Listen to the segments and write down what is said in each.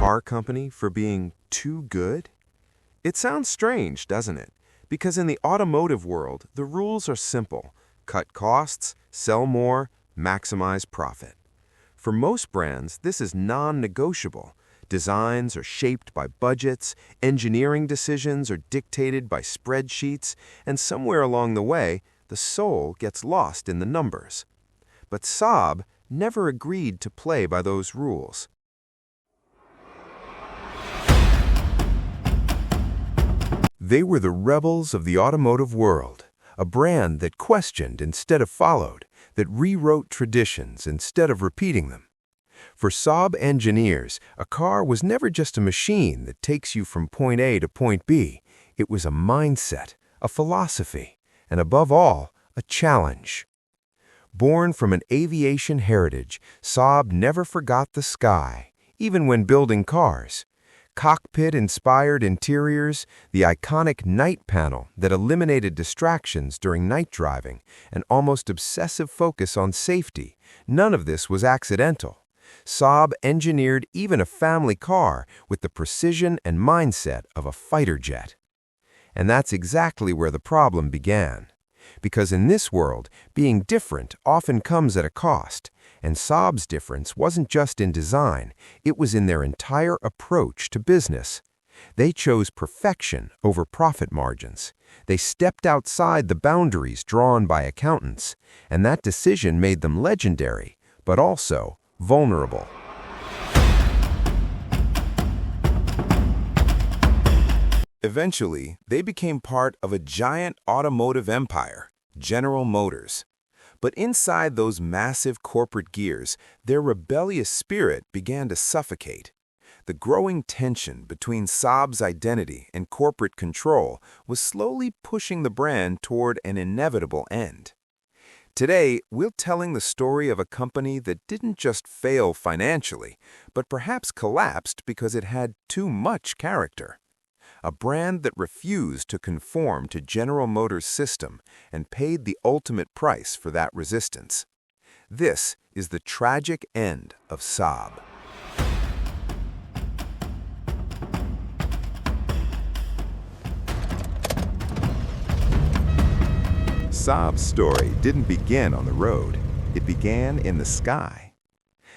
car company for being too good? It sounds strange, doesn't it? Because in the automotive world, the rules are simple. Cut costs, sell more, maximize profit. For most brands, this is non-negotiable. Designs are shaped by budgets, engineering decisions are dictated by spreadsheets, and somewhere along the way, the soul gets lost in the numbers. But Saab never agreed to play by those rules. They were the rebels of the automotive world, a brand that questioned instead of followed, that rewrote traditions instead of repeating them. For Saab engineers, a car was never just a machine that takes you from point A to point B. It was a mindset, a philosophy, and above all, a challenge. Born from an aviation heritage, Saab never forgot the sky, even when building cars. Cockpit-inspired interiors, the iconic night panel that eliminated distractions during night driving, an almost obsessive focus on safety, none of this was accidental. Saab engineered even a family car with the precision and mindset of a fighter jet. And that's exactly where the problem began. Because in this world, being different often comes at a cost, and Saab's difference wasn't just in design, it was in their entire approach to business. They chose perfection over profit margins. They stepped outside the boundaries drawn by accountants, and that decision made them legendary, but also vulnerable. Eventually, they became part of a giant automotive empire, General Motors. But inside those massive corporate gears, their rebellious spirit began to suffocate. The growing tension between Saab's identity and corporate control was slowly pushing the brand toward an inevitable end. Today, we're telling the story of a company that didn't just fail financially, but perhaps collapsed because it had too much character. A brand that refused to conform to General Motors' system and paid the ultimate price for that resistance. This is the tragic end of Saab. Saab's story didn't begin on the road. It began in the sky.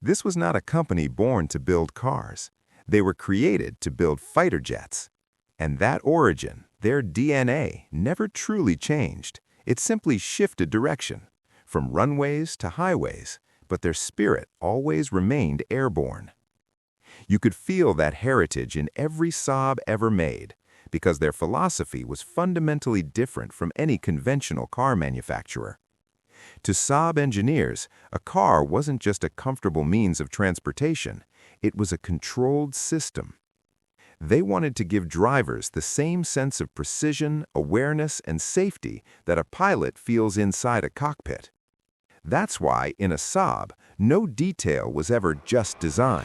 This was not a company born to build cars. They were created to build fighter jets. And that origin, their DNA, never truly changed. It simply shifted direction, from runways to highways, but their spirit always remained airborne. You could feel that heritage in every Saab ever made, because their philosophy was fundamentally different from any conventional car manufacturer. To Saab engineers, a car wasn't just a comfortable means of transportation, it was a controlled system. They wanted to give drivers the same sense of precision, awareness, and safety that a pilot feels inside a cockpit. That's why, in a Saab, no detail was ever just design.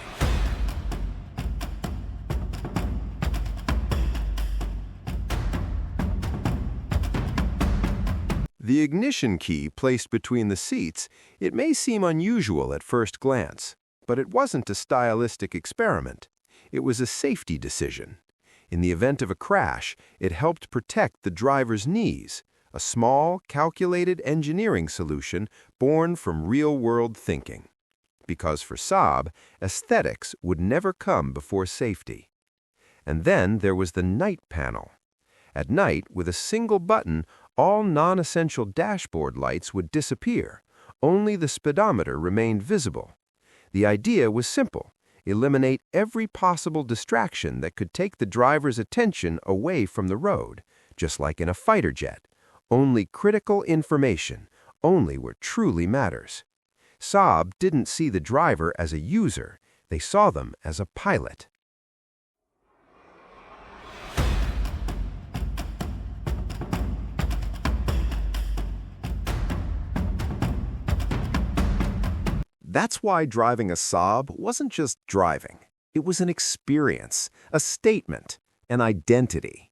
The ignition key placed between the seats, it may seem unusual at first glance, but it wasn't a stylistic experiment. It was a safety decision. In the event of a crash, it helped protect the driver's knees, a small, calculated engineering solution born from real-world thinking. Because for Saab, aesthetics would never come before safety. And then there was the night panel. At night, with a single button, all non-essential dashboard lights would disappear. Only the speedometer remained visible. The idea was simple. Eliminate every possible distraction that could take the driver's attention away from the road, just like in a fighter jet. Only critical information, only what truly matters. Saab didn't see the driver as a user, they saw them as a pilot. That's why driving a Saab wasn't just driving. It was an experience, a statement, an identity.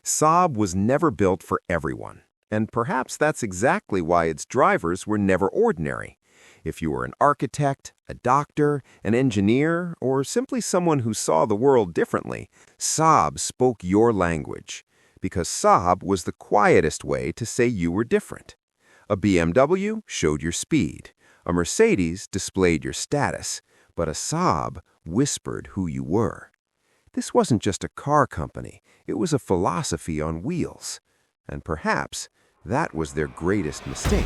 Saab was never built for everyone, and perhaps that's exactly why its drivers were never ordinary. If you were an architect, a doctor, an engineer, or simply someone who saw the world differently, Saab spoke your language, because Saab was the quietest way to say you were different. A BMW showed your speed, a Mercedes displayed your status, but a Saab whispered who you were. This wasn't just a car company, it was a philosophy on wheels. And perhaps that was their greatest mistake.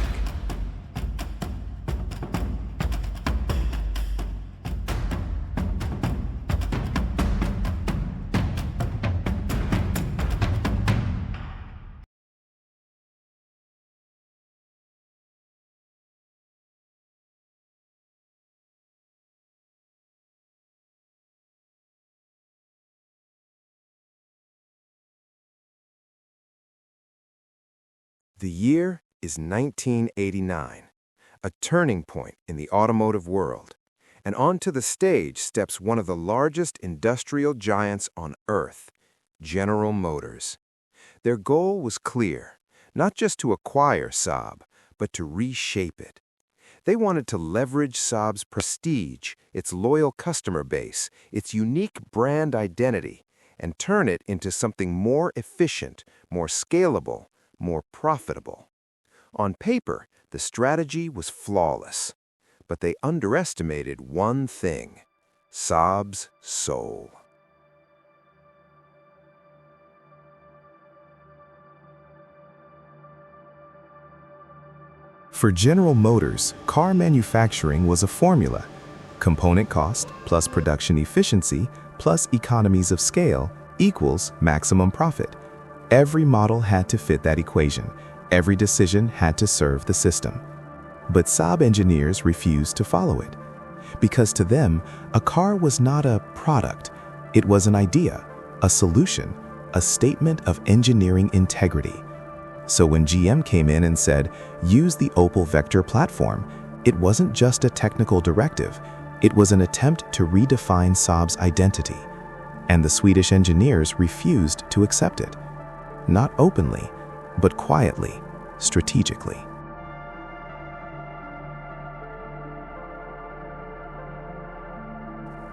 The year is 1989, a turning point in the automotive world, and onto the stage steps one of the largest industrial giants on Earth, General Motors. Their goal was clear, not just to acquire Saab, but to reshape it. They wanted to leverage Saab's prestige, its loyal customer base, its unique brand identity, and turn it into something more efficient, more scalable, more profitable. On paper, the strategy was flawless, but they underestimated one thing: Saab's soul. For General Motors, car manufacturing was a formula: component cost plus production efficiency plus economies of scale equals maximum profit. Every model had to fit that equation. Every decision had to serve the system. But Saab engineers refused to follow it. Because to them, a car was not a product. It was an idea, a solution, a statement of engineering integrity. So when GM came in and said, use the Opel Vector platform, it wasn't just a technical directive. It was an attempt to redefine Saab's identity. And the Swedish engineers refused to accept it. Not openly, but quietly, strategically.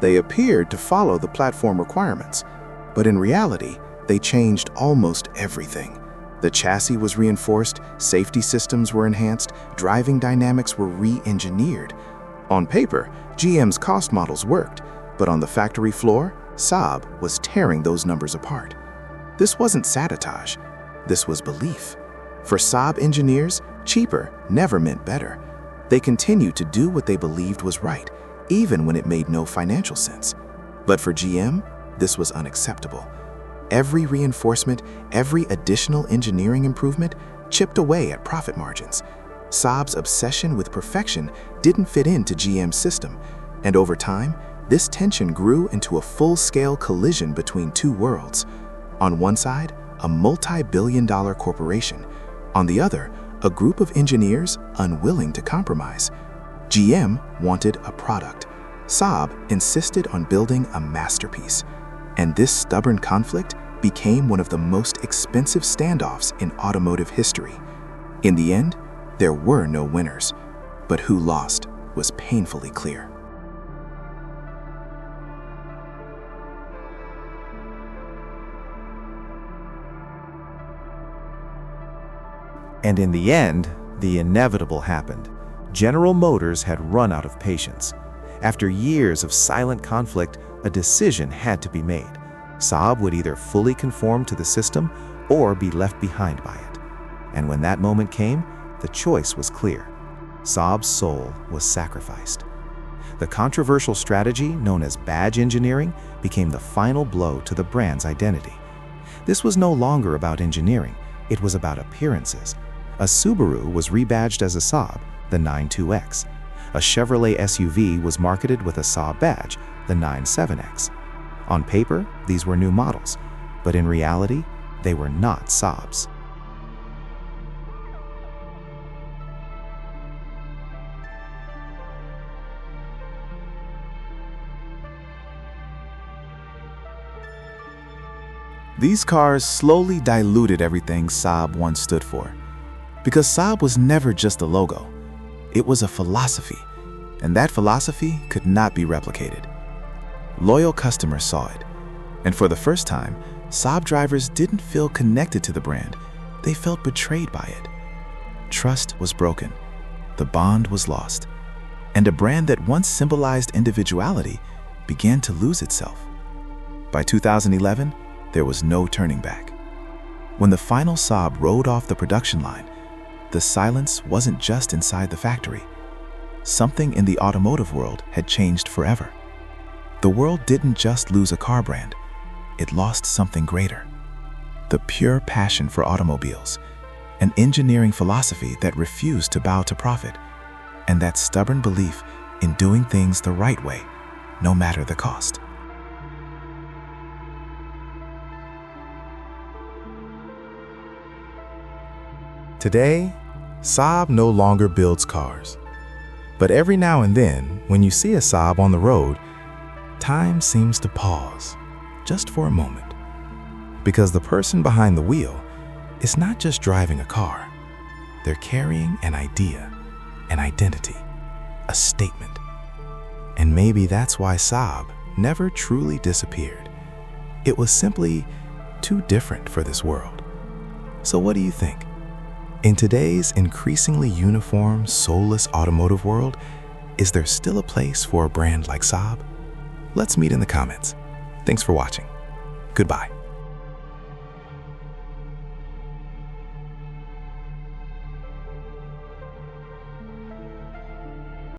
They appeared to follow the platform requirements, but in reality, they changed almost everything. The chassis was reinforced, safety systems were enhanced, driving dynamics were re-engineered. On paper, GM's cost models worked, but on the factory floor, Saab was tearing those numbers apart. This wasn't sabotage, this was belief. For Saab engineers, cheaper never meant better. They continued to do what they believed was right, even when it made no financial sense. But for GM, this was unacceptable. Every reinforcement, every additional engineering improvement chipped away at profit margins. Saab's obsession with perfection didn't fit into GM's system, and over time, this tension grew into a full-scale collision between two worlds. On one side, a multi-billion-dollar corporation. On the other, a group of engineers unwilling to compromise. GM wanted a product. Saab insisted on building a masterpiece. And this stubborn conflict became one of the most expensive standoffs in automotive history. In the end, there were no winners, but who lost was painfully clear. And in the end, the inevitable happened. General Motors had run out of patience. After years of silent conflict, a decision had to be made. Saab would either fully conform to the system or be left behind by it. And when that moment came, the choice was clear. Saab's soul was sacrificed. The controversial strategy known as badge engineering became the final blow to the brand's identity. This was no longer about engineering, it was about appearances. A Subaru was rebadged as a Saab, the 92X. A Chevrolet SUV was marketed with a Saab badge, the 97X. On paper, these were new models, but in reality, they were not Saabs. These cars slowly diluted everything Saab once stood for. Because Saab was never just a logo. It was a philosophy, and that philosophy could not be replicated. Loyal customers saw it, and for the first time, Saab drivers didn't feel connected to the brand, they felt betrayed by it. Trust was broken, the bond was lost, and a brand that once symbolized individuality began to lose itself. By 2011, there was no turning back. When the final Saab rode off the production line, the silence wasn't just inside the factory. Something in the automotive world had changed forever. The world didn't just lose a car brand, it lost something greater. The pure passion for automobiles, an engineering philosophy that refused to bow to profit, and that stubborn belief in doing things the right way, no matter the cost. Today, Saab no longer builds cars. But every now and then, when you see a Saab on the road, time seems to pause, just for a moment. Because the person behind the wheel is not just driving a car. They're carrying an idea, an identity, a statement. And maybe that's why Saab never truly disappeared. It was simply too different for this world. So what do you think? In today's increasingly uniform, soulless automotive world, is there still a place for a brand like Saab? Let's meet in the comments. Thanks for watching. Goodbye.